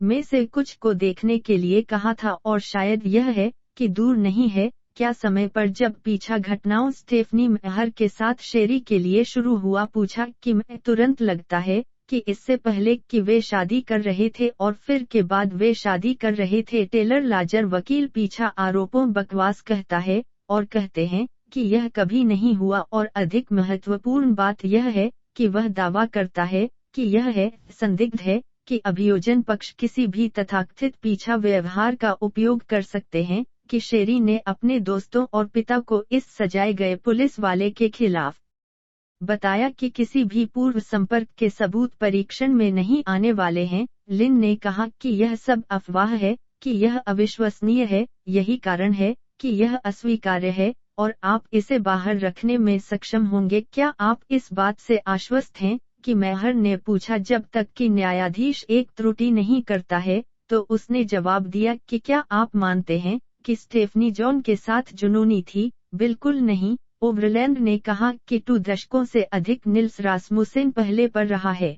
में से कुछ को देखने के लिए कहा था और शायद यह है कि दूर नहीं है क्या समय पर जब पीछा घटनाओं स्टेफनी मेहर के साथ शेरी के लिए शुरू हुआ पूछा कि मैं तुरंत लगता है कि इससे पहले कि वे शादी कर रहे थे और फिर के बाद वे शादी कर रहे थे। टेलर लाजर वकील पीछा आरोपों बकवास कहता है और कहते हैं कि यह कभी नहीं हुआ। और अधिक महत्वपूर्ण बात यह है कि वह दावा करता है कि यह है संदिग्ध है कि अभियोजन पक्ष किसी भी तथाकथित पीछा व्यवहार का उपयोग कर सकते हैं कि शेरी ने अपने दोस्तों और पिता को इस सजाए गए पुलिस वाले के खिलाफ बताया कि किसी भी पूर्व संपर्क के सबूत परीक्षण में नहीं आने वाले हैं। लिन ने कहा कि यह सब अफवाह है कि यह अविश्वसनीय है। यही कारण है कि यह अस्वीकार्य है और आप इसे बाहर रखने में सक्षम होंगे। क्या आप इस बात से आश्वस्त हैं कि मेहर ने पूछा। जब तक कि न्यायाधीश एक त्रुटि नहीं करता है तो उसने जवाब दिया कि क्या आप मानते हैं कि स्टेफनी जॉन के साथ जुनूनी थी? बिल्कुल नहीं। ओवरलैंड ने कहा कि 2 दशकों से अधिक निल्स रासमुसेन पहले पर रहा है।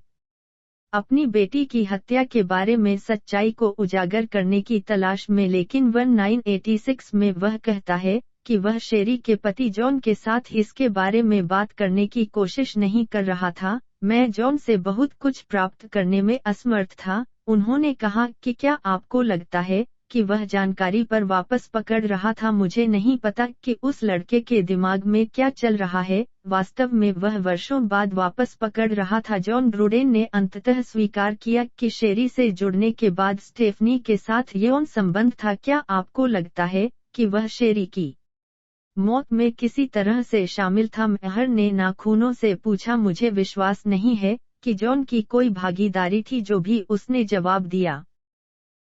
अपनी बेटी की हत्या के बारे में सच्चाई को उजागर करने की तलाश में, लेकिन 1986 में वह कहता है कि वह शेरी के पति जॉन के साथ इसके बारे में बात करने की कोशिश नहीं कर रहा था। मैं जॉन से बहुत कुछ प्राप्त करने में असमर्थ था। उन्होंने कहा कि क्या आपको लगता है कि वह जानकारी पर वापस पकड़ रहा था? मुझे नहीं पता कि उस लड़के के दिमाग में क्या चल रहा है। वास्तव में वह वर्षों बाद वापस पकड़ रहा था। जॉन ग्रूडेन ने अंततः स्वीकार किया कि शेरी से जुड़ने के बाद स्टेफनी के साथ यौन संबंध था। क्या आपको लगता है कि वह शेरी की मौत में किसी तरह से शामिल था? मेहर ने नाखूनों से पूछा। मुझे विश्वास नहीं है कि जॉन की कोई भागीदारी थी। जो भी उसने जवाब दिया।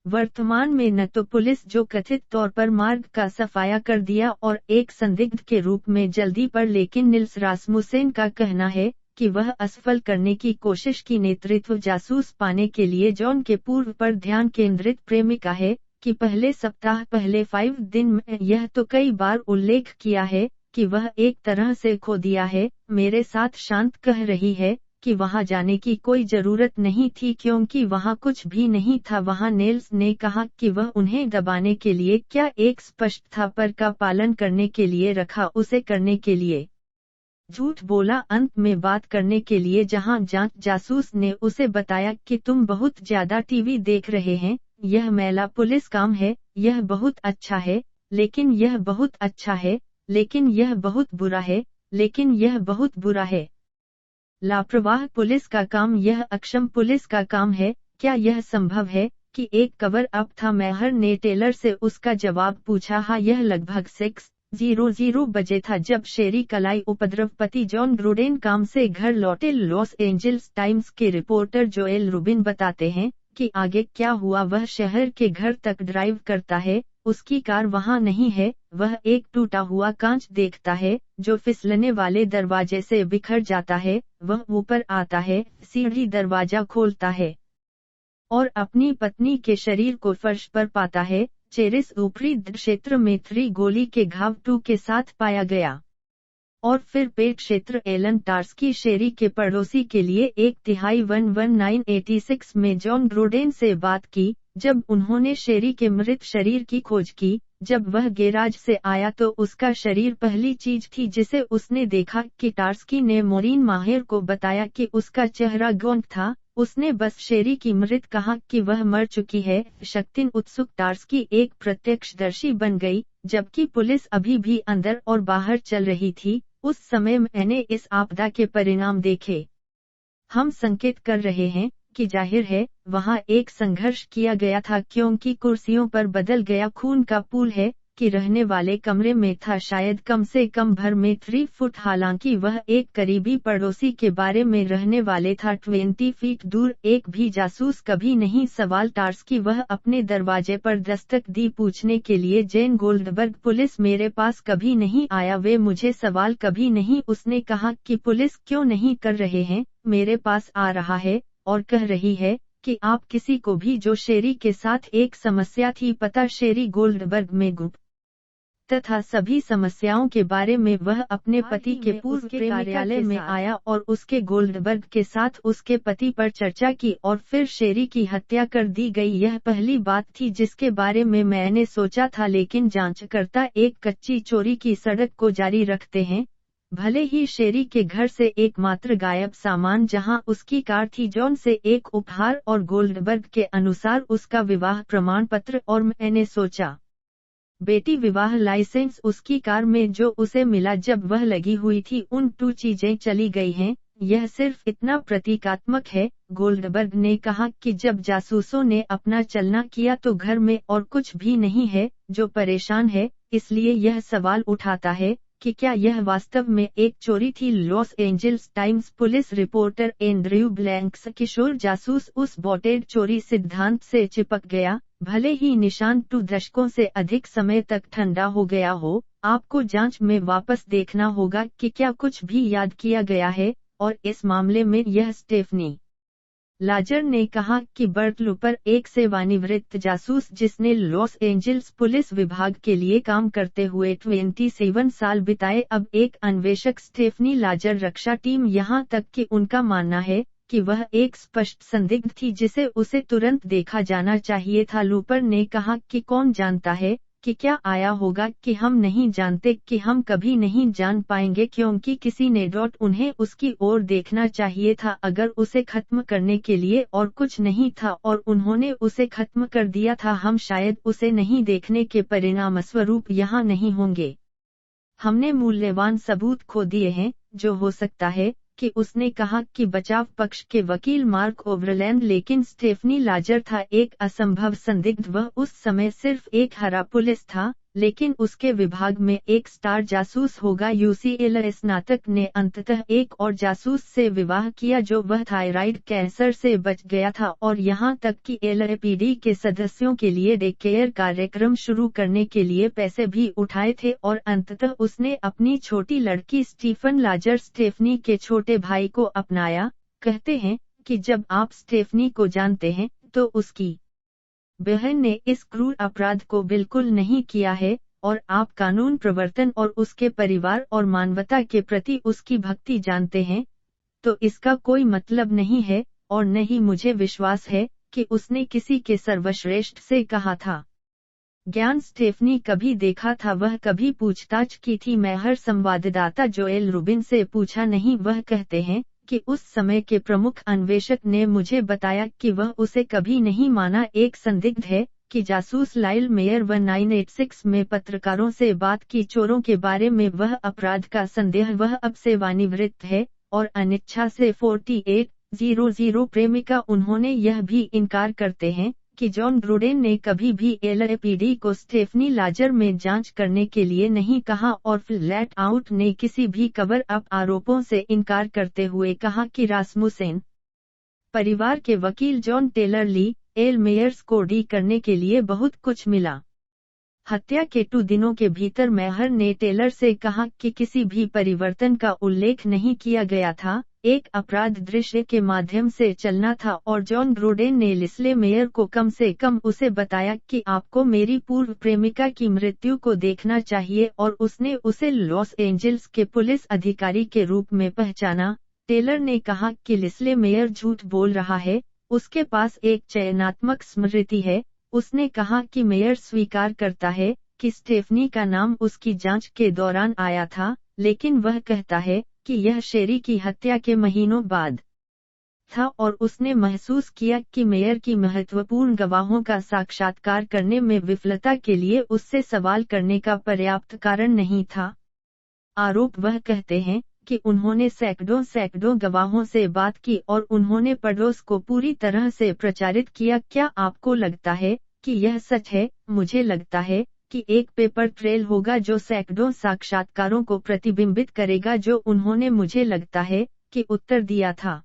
वर्तमान में न तो पुलिस, जो कथित तौर पर मार्ग का सफाया कर दिया और एक संदिग्ध के रूप में जल्दी पर, लेकिन निल्स रासमुसेन का कहना है कि वह असफल करने की कोशिश की नेतृत्व जासूस पाने के लिए जॉन के पूर्व पर ध्यान केंद्रित प्रेमिका है कि पहले सप्ताह, पहले 5 दिन में यह तो कई बार उल्लेख किया है कि वह एक तरह से खो दिया है। मेरे साथ शांत कह रही है कि वहां जाने की कोई जरूरत नहीं थी क्योंकि वहां कुछ भी नहीं था वहां। नेल्स ने कहा कि वह उन्हें दबाने के लिए क्या एक स्पष्ट था पर का पालन करने के लिए रखा, उसे करने के लिए झूठ बोला, अंत में बात करने के लिए, जहां जांच जासूस ने उसे बताया कि तुम बहुत ज्यादा टीवी देख रहे हैं। यह मैला पुलिस काम है। यह बहुत अच्छा है, लेकिन यह बहुत अच्छा है, लेकिन यह बहुत बुरा है, लेकिन यह बहुत बुरा है। लापरवाह पुलिस का काम, यह अक्षम पुलिस का काम है। क्या यह संभव है कि एक कवर अप था? मेहर ने टेलर से उसका जवाब पूछा। हाँ, यह लगभग 6:00 बजे था जब शेरी कलाई उपद्रवपति जॉन ग्रूडेन काम से घर लौटे। लॉस एंजल्स टाइम्स के रिपोर्टर जोएल रूबिन बताते हैं कि आगे क्या हुआ। वह शहर के घर तक ड्राइव करता है। उसकी कार वहां नहीं है। वह एक टूटा हुआ कांच देखता है जो फिसलने वाले दरवाजे से बिखर जाता है। वह ऊपर आता है, सीढ़ी दरवाजा खोलता है और अपनी पत्नी के शरीर को फर्श पर पाता है। चेरिस ऊपरी क्षेत्र में 3 गोली के घाव 2 के साथ पाया गया और फिर पेट क्षेत्र। एलन टार्स्की शेरी के पड़ोसी के लिए 1/3 1986 में जॉन ग्रूडेन से बात की जब उन्होंने शेरी के मृत शरीर की खोज की। जब वह गैराज से आया तो उसका शरीर पहली चीज थी जिसे उसने देखा कि टार्स्की ने मोरीन माहिर को बताया कि उसका चेहरा गौंध था। उसने बस शेरी की मृत कहा कि वह मर चुकी है। शक्तिन उत्सुक टार्स्की एक प्रत्यक्षदर्शी बन गई जबकि पुलिस अभी भी अंदर और बाहर चल रही थी। उस समय मैंने इस आपदा के परिणाम देखे। हम संकेत कर रहे हैं कि जाहिर है वहां एक संघर्ष किया गया था क्योंकि कुर्सियों पर बदल गया खून का पूल है कि रहने वाले कमरे में था, शायद कम से कम भर में 3 फुट। हालांकि वह एक करीबी पड़ोसी के बारे में रहने वाले था 20 फीट दूर। एक भी जासूस कभी नहीं सवाल टार्स्की। वह अपने दरवाजे पर दस्तक दी पूछने के लिए जेन गोल्डबर्ग पुलिस मेरे पास कभी नहीं आया, वे मुझे सवाल कभी नहीं। उसने कहा कि पुलिस क्यों नहीं कर रहे हैं, मेरे पास आ रहा है और कह रही है कि आप किसी को भी जो शेरी के साथ एक समस्या थी पता। शेरी गोल्डबर्ग में गुप्त तथा सभी समस्याओं के बारे में वह अपने पति के पूर्व के कार्यालय में आया और उसके गोल्डबर्ग के साथ उसके पति पर चर्चा की और फिर शेरी की हत्या कर दी गई। यह पहली बात थी जिसके बारे में मैंने सोचा था, लेकिन जांचकर्ता एक कच्ची चोरी की सड़क को जारी रखते हैं। भले ही शेरी के घर से एकमात्र गायब सामान जहां उसकी कार थी जॉन से एक उपहार और गोल्डबर्ग के अनुसार उसका विवाह प्रमाण पत्र, और मैंने सोचा बेटी विवाह लाइसेंस उसकी कार में जो उसे मिला जब वह लगी हुई थी, उन 2 चीजें चली गई हैं। यह सिर्फ इतना प्रतीकात्मक है। गोल्डबर्ग ने कहा कि जब जासूसों ने अपना चलना किया तो घर में और कुछ भी नहीं है जो परेशान है, इसलिए यह सवाल उठाता है कि क्या यह वास्तव में एक चोरी थी। Los Angeles Times police reporter Andrew Blanks, किशोर जासूस उस बॉटेड चोरी सिद्धांत से चिपक गया, भले ही निशान 2 दशकों से अधिक समय तक ठंडा हो गया हो। आपको जांच में वापस देखना होगा कि क्या कुछ भी याद किया गया है, और इस मामले में यह स्टेफनी लाजर ने कहा कि बर्ट लूपर एक सेवानिवृत्त जासूस जिसने लॉस एंजल्स पुलिस विभाग के लिए काम करते हुए 27 साल बिताए, अब एक अन्वेषक स्टेफनी लाजर रक्षा टीम, यहां तक कि उनका मानना है कि वह एक स्पष्ट संदिग्ध थी जिसे उसे तुरंत देखा जाना चाहिए था। लूपर ने कहा कि कौन जानता है कि क्या आया होगा, कि हम नहीं जानते, कि हम कभी नहीं जान पाएंगे, क्योंकि किसी ने उन्हें उसकी ओर देखना चाहिए था अगर उसे खत्म करने के लिए और कुछ नहीं था, और उन्होंने उसे खत्म कर दिया था। हम शायद उसे नहीं देखने के परिणामस्वरूप यहाँ नहीं होंगे। हमने मूल्यवान सबूत खो दिए हैं, जो हो सकता है कि उसने कहा कि बचाव पक्ष के वकील मार्क ओवरलैंड, लेकिन स्टेफनी लाजर था एक असंभव संदिग्ध। वह उस समय सिर्फ एक हरा पुलिस था, लेकिन उसके विभाग में एक स्टार जासूस होगा। यूसीएलए स्नातक ने अंततः एक और जासूस से विवाह किया जो वह थायराइड कैंसर से बच गया था, और यहाँ तक कि एलएपीडी के सदस्यों के लिए डे केयर कार्यक्रम शुरू करने के लिए पैसे भी उठाए थे, और अंततः उसने अपनी छोटी लड़की स्टीफन लाजर स्टेफनी के छोटे भाई को अपनाया। कहते हैं कि जब आप स्टेफनी को जानते हैं तो उसकी बहन ने इस क्रूर अपराध को बिल्कुल नहीं किया है, और आप कानून प्रवर्तन और उसके परिवार और मानवता के प्रति उसकी भक्ति जानते हैं, तो इसका कोई मतलब नहीं है, और न ही मुझे विश्वास है कि उसने किसी के सर्वश्रेष्ठ से कहा था। ज्ञान स्टेफनी कभी देखा था, वह कभी पूछताछ की थी। मैं हर संवाददाता जोएल रूबिन से पूछा नहीं। वह कहते हैं कि उस समय के प्रमुख अन्वेषक ने मुझे बताया कि वह उसे कभी नहीं माना एक संदिग्ध है, कि जासूस लाइल मेयर 1986 में पत्रकारों से बात की चोरों के बारे में, वह अपराध का संदेह, वह अब सेवानिवृत्त है, और अनिच्छा से 4800 प्रेमिका। उन्होंने यह भी इनकार करते हैं कि जॉन ग्रुडेन ने कभी भी एलएपीडी को स्टेफनी लाजर में जांच करने के लिए नहीं कहा, और फ्लैट आउट ने किसी भी कवर अप आरोपों से इनकार करते हुए कहा कि रास्मुसेन परिवार के वकील जॉन टेलर ली एल मेयर्स को डी करने के लिए बहुत कुछ मिला। हत्या के 2 दिनों के भीतर मेहर ने टेलर से कहा कि किसी भी परिवर्तन का उल्लेख नहीं किया गया था, एक अपराध दृश्य के माध्यम से चलना था, और जॉन ग्रुडेन ने लिस्ले मेयर को कम से कम उसे बताया कि आपको मेरी पूर्व प्रेमिका की मृत्यु को देखना चाहिए, और उसने उसे लॉस एंजल्स के पुलिस अधिकारी के रूप में पहचाना। टेलर ने कहा कि लिस्ले मेयर झूठ बोल रहा है, उसके पास एक चयनात्मक स्मृति है। उसने कहा कि मेयर स्वीकार करता है कि स्टेफनी का नाम उसकी जांच के दौरान आया था, लेकिन वह कहता है कि यह शेरी की हत्या के महीनों बाद था, और उसने महसूस किया कि मेयर की महत्वपूर्ण गवाहों का साक्षात्कार करने में विफलता के लिए उससे सवाल करने का पर्याप्त कारण नहीं था। आरोप वह कहते हैं कि उन्होंने सैकड़ों गवाहों से बात की, और उन्होंने पड़ोस को पूरी तरह से प्रचारित किया। क्या आपको लगता है कि यह सच है? मुझे लगता है कि एक पेपर ट्रेल होगा जो सैकड़ों साक्षात्कारों को प्रतिबिंबित करेगा जो उन्होंने, मुझे लगता है, कि उत्तर दिया था।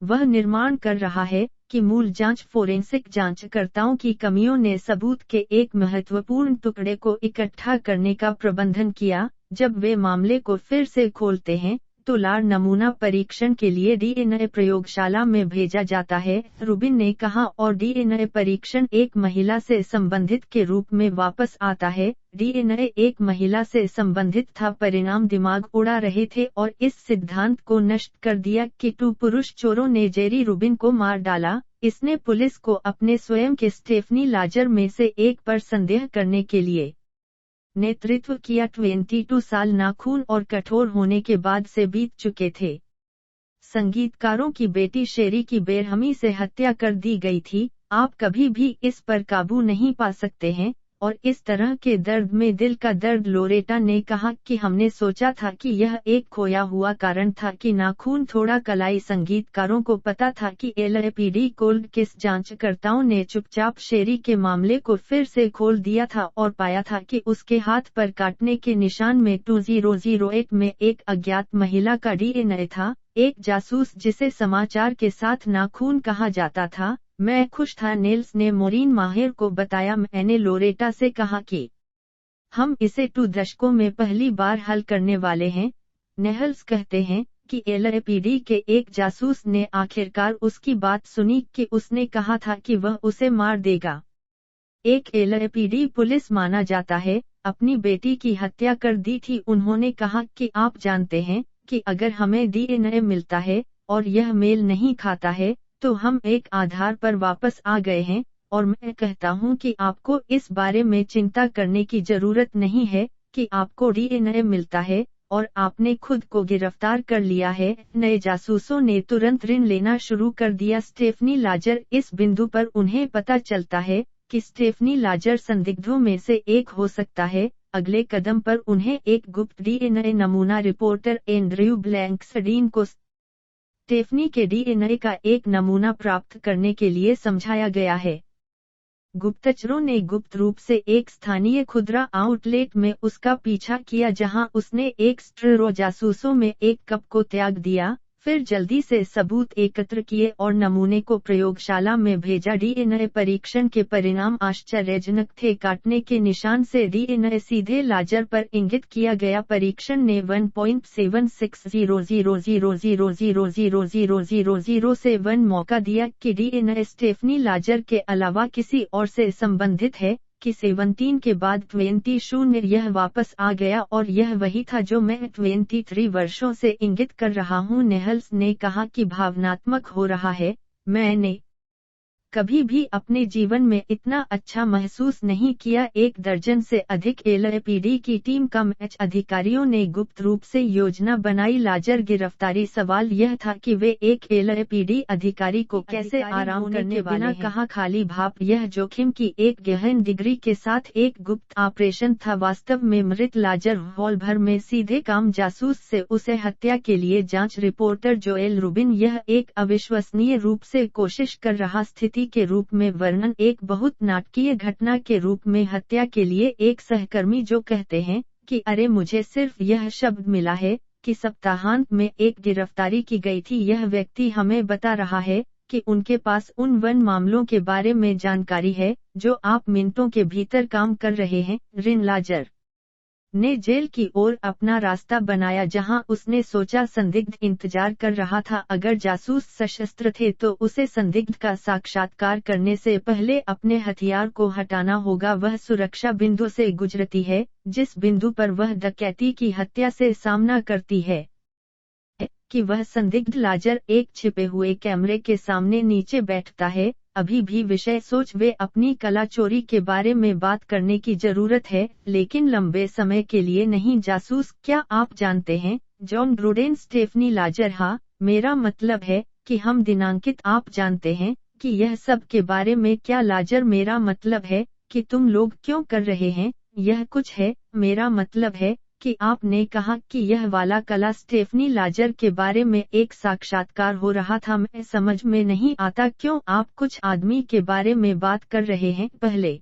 वह निर्माण कर रहा है कि मूल जांच फोरेंसिक जांचकर्ताओं की कमियों ने सबूत के एक महत्वपूर्ण टुकड़े को इकट्ठा करने का प्रबंधन किया। जब वे मामले को फिर से खोलते हैं तो लार नमूना परीक्षण के लिए डीएनए प्रयोगशाला में भेजा जाता है, रूबिन ने कहा, और डीएनए परीक्षण एक महिला से संबंधित के रूप में वापस आता है। डीएनए एक महिला से संबंधित था, परिणाम दिमाग उड़ा रहे थे, और इस सिद्धांत को नष्ट कर दिया कि 2 पुरुष चोरों ने जेरी रूबिन को मार डाला। इसने पुलिस को अपने स्वयं के स्टेफनी लाजर में से एक पर संदेह करने के लिए नेतृत्व किया। 22 साल नाखून और कठोर होने के बाद से बीत चुके थे। संगीतकारों की बेटी शेरी की बेरहमी से हत्या कर दी गई थी। आप कभी भी इस पर काबू नहीं पा सकते हैं, और इस तरह के दर्द में दिल का दर्द। लोरेटा ने कहा कि हमने सोचा था कि यह एक खोया हुआ कारण था कि नाखून थोड़ा कलाई। संगीतकारों को पता था कि एलएपीडी कोल्ड केस जांचकर्ताओं ने चुपचाप शेरी के मामले को फिर से खोल दिया था और पाया था कि उसके हाथ पर काटने के निशान में 2008 में एक अज्ञात महिला का डीएनए था, एक जासूस जिसे समाचार के साथ नाखून कहा जाता था। मैं खुश था, नेल्स ने मोरीन माहिर को बताया। मैंने लोरेटा से कहा कि हम इसे 2 दशकों में पहली बार हल करने वाले हैं। नेल्स कहते हैं कि एलएपीडी के एक जासूस ने आखिरकार उसकी बात सुनी कि उसने कहा था कि वह उसे मार देगा। एक एलएपीडी पुलिस माना जाता है, अपनी बेटी की हत्या कर दी थी। उन्होंने कहा कि आप जानते हैं कि अगर हमें डीएनए मिलता है और यह मेल नहीं खाता है तो हम एक आधार पर वापस आ गए हैं, और मैं कहता हूं कि आपको इस बारे में चिंता करने की जरूरत नहीं है कि आपको डीएनए मिलता है और आपने खुद को गिरफ्तार कर लिया है। नए जासूसों ने तुरंत ऋण लेना शुरू कर दिया। स्टेफनी लाजर, इस बिंदु पर उन्हें पता चलता है कि स्टेफनी लाजर संदिग्धों में से एक हो सकता है। अगले कदम पर उन्हें एक गुप्त डीएनए नमूना रिपोर्टर एंड्रयू ब्लैंक्सडीन को स्टेफनी के डीएनए का एक नमूना प्राप्त करने के लिए समझाया गया है। गुप्तचरों ने गुप्त रूप से एक स्थानीय खुदरा आउटलेट में उसका पीछा किया जहां उसने एक स्ट्रो जासूसों में एक कप को त्याग दिया, फिर जल्दी से सबूत एकत्र किए और नमूने को प्रयोगशाला में भेजा। डीएनए परीक्षण के परिणाम आश्चर्यजनक थे। काटने के निशान से डीएनए सीधे लाजर पर इंगित किया गया। परीक्षण ने 1.760000000000 से 1 मौका दिया कि डीएनए स्टेफनी लाजर के अलावा किसी और से संबंधित है कि 17 के बाद 20 यह वापस आ गया और यह वही था जो मैं 23 वर्षों से इंगित कर रहा हूं। नेल्स ने कहा कि भावनात्मक हो रहा है। मैंने कभी भी अपने जीवन में इतना अच्छा महसूस नहीं किया। 1 दर्जन से अधिक एलएपीडी की टीम का मैच। अधिकारियों ने गुप्त रूप से योजना बनाई लाजर गिरफ्तारी। सवाल यह था कि वे एक एलएपीडी अधिकारी को कैसे आराम करने बिना कहा खाली भाप। यह जोखिम की एक गहन डिग्री के साथ एक गुप्त ऑपरेशन था। वास्तव में मृत लाजर हॉल भर में सीधे काम जासूस से उसे हत्या के लिए जांच रिपोर्टर जोएल रूबिन। यह एक अविश्वसनीय रूप से कोशिश कर रहा स्थिति के रूप में वर्णन, एक बहुत नाटकीय घटना के रूप में हत्या के लिए एक सहकर्मी जो कहते हैं कि अरे मुझे सिर्फ यह शब्द मिला है कि सप्ताहांत में एक गिरफ्तारी की गई थी। यह व्यक्ति हमें बता रहा है कि उनके पास उन 1 मामलों के बारे में जानकारी है जो आप मिनटों के भीतर काम कर रहे हैं। रिन लाजर ने जेल की ओर अपना रास्ता बनाया जहां उसने सोचा संदिग्ध इंतजार कर रहा था। अगर जासूस सशस्त्र थे तो उसे संदिग्ध का साक्षात्कार करने से पहले अपने हथियार को हटाना होगा। वह सुरक्षा बिंदु से गुजरती है जिस बिंदु पर वह डकैती की हत्या से सामना करती है कि वह संदिग्ध लाजर एक छिपे हुए कैमरे के सामने नीचे बैठता है। अभी भी विषय सोच, वे अपनी कला चोरी के बारे में बात करने की जरूरत है, लेकिन लंबे समय के लिए नहीं। जासूस, क्या आप जानते हैं जॉन ग्रुडेन स्टेफनी लाजर? हाँ, मेरा मतलब है कि हम दिनांकित। आप जानते हैं कि यह सब के बारे में क्या लाजर? मेरा मतलब है कि तुम लोग क्यों कर रहे हैं यह कुछ है। मेरा मतलब है कि आपने कहा कि यह वाला कला स्टेफनी लाजर के बारे में एक साक्षात्कार हो रहा था। मैं समझ में नहीं आता क्यों आप कुछ आदमी के बारे में बात कर रहे हैं। पहले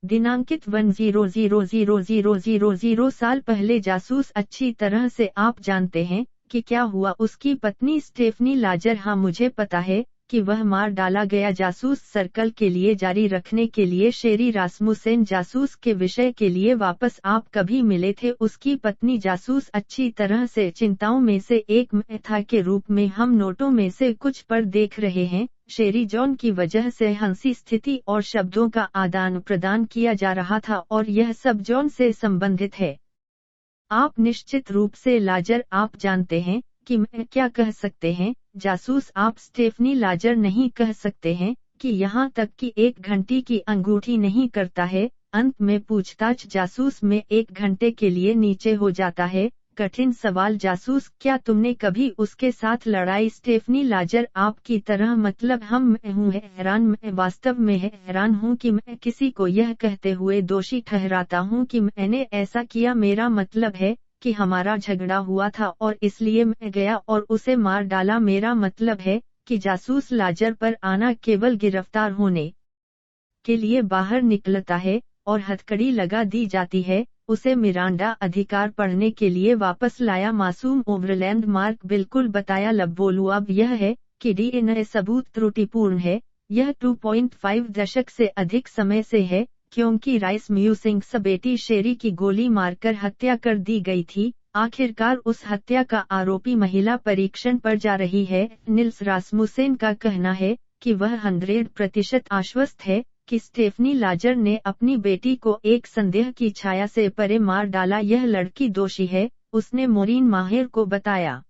दिनांकित 1000000 साल पहले। जासूस, अच्छी तरह से आप जानते हैं कि क्या हुआ उसकी पत्नी स्टेफनी लाजर? हाँ, मुझे पता है कि वह मार डाला गया। जासूस सर्कल के लिए जारी रखने के लिए शेरी रासमुसेन। जासूस के विषय के लिए वापस, आप कभी मिले थे उसकी पत्नी? जासूस, अच्छी तरह से चिंताओं में से एक मैं था के रूप में हम नोटों में से कुछ पर देख रहे हैं। शेरी, जॉन की वजह से हंसी स्थिति और शब्दों का आदान प्रदान किया जा रहा था और यह सब जॉन से संबंधित है। आप निश्चित रूप से लाजर, आप जानते हैं कि मैं क्या कह सकते हैं? जासूस, आप स्टेफनी लाजर नहीं कह सकते हैं कि यहाँ तक कि 1 घंटे की अंगूठी नहीं करता है। अंत में पूछताछ जासूस में 1 घंटे के लिए नीचे हो जाता है। कठिन सवाल जासूस, क्या तुमने कभी उसके साथ लड़ाई? स्टेफनी लाजर, आपकी तरह, मतलब हम, मैं हूँ हैरान, मैं वास्तव में हैरान हूँ कि मैं किसी को यह कहते हुए दोषी ठहराता हूँ कि मैंने ऐसा किया। मेरा मतलब है कि हमारा झगड़ा हुआ था और इसलिए मैं गया और उसे मार डाला। मेरा मतलब है कि जासूस लाजर पर आना केवल गिरफ्तार होने के लिए बाहर निकलता है और हथकड़ी लगा दी जाती है। उसे मिरांडा अधिकार पढ़ने के लिए वापस लाया। मासूम ओवरलैंड, मार्क, बिल्कुल बताया। लब बोलू, अब यह है कि डीएनए सबूत त्रुटिपूर्ण है। यह 2.5 दशक से अधिक समय से है, क्योंकि राइस म्यूसिंग्स बेटी शेरी की गोली मारकर हत्या कर दी गई थी। आखिरकार उस हत्या का आरोपी महिला परीक्षण पर जा रही है। निल्स रासमुसेन का कहना है कि वह 100% आश्वस्त है कि स्टेफनी लाजर ने अपनी बेटी को एक संदेह की छाया से परे मार डाला। यह लड़की दोषी है, उसने मोरीन माहिर को बताया।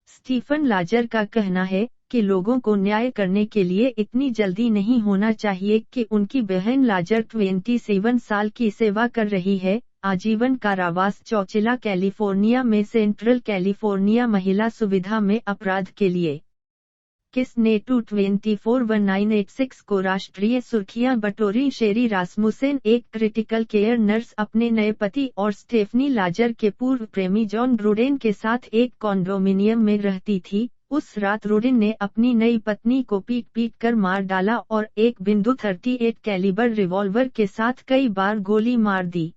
स्टीफन लाजर का कहना है कि लोगों को न्याय करने के लिए इतनी जल्दी नहीं होना चाहिए कि उनकी बहन लाजर 27 साल की सेवा कर रही है। आजीवन कारावास, चौचिला, कैलिफोर्निया में सेंट्रल कैलिफोर्निया महिला सुविधा में अपराध के लिए। किसने 2241986 को राष्ट्रीय सुर्खियां बटोरी? शेरी रासमुसेन, एक क्रिटिकल केयर नर्स, अपने नए पति और स्टेफनी लाजर के पूर्व प्रेमी जॉन ग्रूडेन के साथ एक कॉन्डोमिनियम में रहती थी। उस रात रूडिन ने अपनी नई पत्नी को पीट कर मार डाला और एक .38 कैलिबर रिवॉल्वर के साथ कई बार गोली मार दी।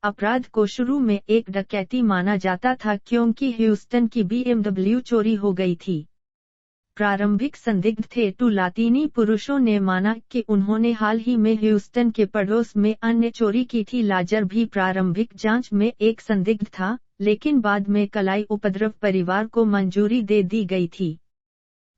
अपराध को शुरू में एक डकैती माना जाता था क्योंकि ह्यूस्टन की BMW चोरी हो गई थी। प्रारंभिक संदिग्ध थे। लातीनी पुरुषों ने माना कि उन्होंने हाल ही में ह्यूस्टन के पड़ोस में अन्य चोरी की थी। लाजर भी प्रारंभिक जांच में एक संदिग्ध था, लेकिन बाद में कलाई उपद्रव परिवार को मंजूरी दे दी गई थी।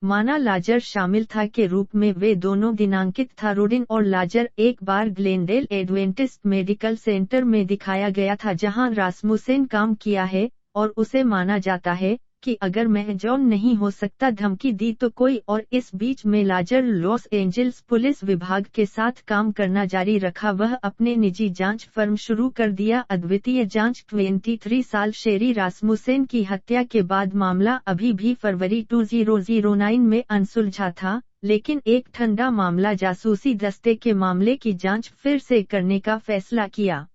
माना लाजर शामिल था के रूप में वे दोनों दिनांकित था। रूडिन और लाजर एक बार ग्लेनडेल एडवेंटिस्ट मेडिकल सेंटर में दिखाया गया था जहां रासमुसेन काम किया है, और उसे माना जाता है कि अगर मैं जॉन नहीं हो सकता धमकी दी तो कोई और। इस बीच में लाजर लॉस एंजल्स पुलिस विभाग के साथ काम करना जारी रखा। वह अपने निजी जांच फर्म शुरू कर दिया। अद्वितीय जांच। 23 साल शेरी रासमुसेन की हत्या के बाद मामला अभी भी फरवरी 2009 में अनसुलझा था, लेकिन एक ठंडा मामला जासूसी दस्ते के मामले की जांच फिर से करने का फैसला किया।